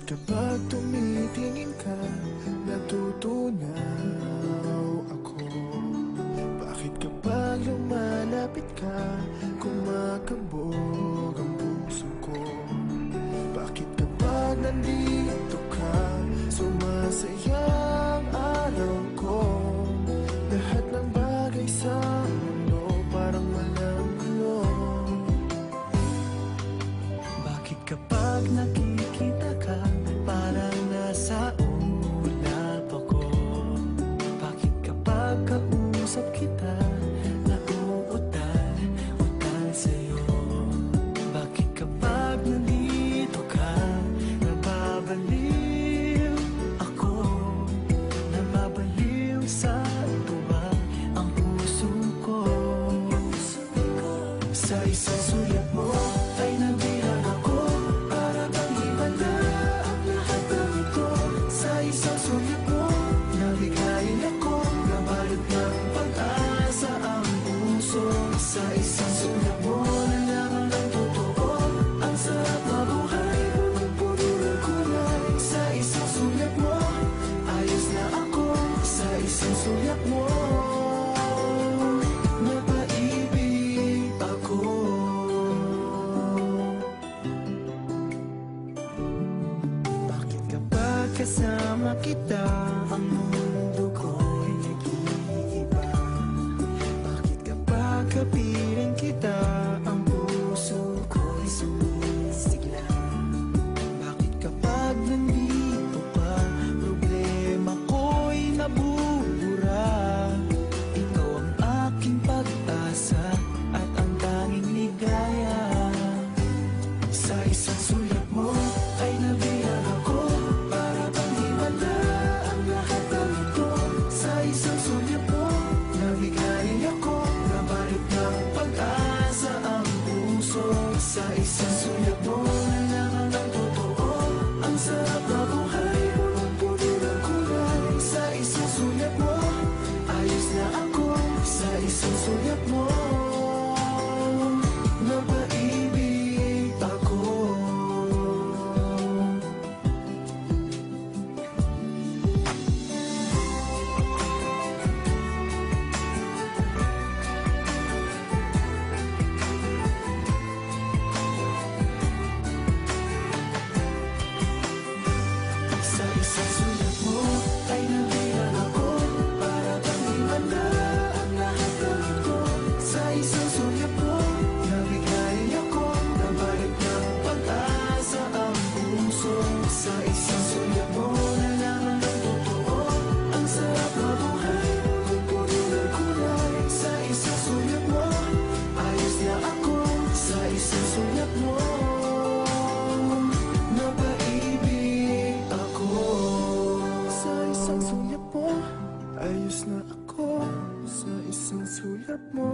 kapag tumitingin ka, natutunaw ako? Bakit kapag lumalapit ka, kumakabog ang puso ko? Bakit kapag nandito ka, sumasaya ang araw ko? Lahat ng bagay sa mundo parang walang gulo. Bakit kapag nakikita ka, parang nasa ulap ako? Bakit kapag kausap kita, nauutal sa'yo? Bakit kapag nandito ka, nababaliw ako? Nababaliw sa tuwa ang puso ko. Sa isang sulyap mo ay nabihag ako, para bang iba na ang lahat ng ito. Sa isang sulyap mo, nabigayin ako, nabalot ng pag-asa ang puso. Sa isang sulyap mo, nalaman ng totoo, ang sarap na buhay, punong-puno ng kulay. Sa isang sulyap mo, ayos na ako. Sa isang sulyap mo, napaibig ako. Bakit kapag kasama kita, ang mundo ko'y nag-iiba? Bakit kapag kapiling kita, ang puso ko'y sumisigla? Bakit kapag nandito ka, problema ko'y nabubura? Ikaw ang aking pag-asa at ang tanging ligaya. Sa isang sulyap mo ay nabihag ako, para bang himala ang lahat ng ito. Sa isang sulyap mo, nabigay ako, nabalot ng pag-asa ang puso. Sa isang sulyap mo, nalaman ng totoo, ang sarap na buhay, punong-puno ng kulay. Sa isang sulyap mo, ayos na ako. Sa isang sulyap mo, napaibig ako. Sa isang sulyap mo ay nabihag ako, para bang himala ang lahat ng ito. Sa isang sulyap mo, nabigay ako, nabalot ng pag-asa ang puso. Sa isang sulyap mo, nalaman ng totoo, ang sarap na buhay, punong-puno ng kulay. Sa isang sulyap mo, ayos na ako. Sa isang sulyap mo, napaibig ako. Sa isang sulyap mo, ayos na ako. Sa isang sulyap mo,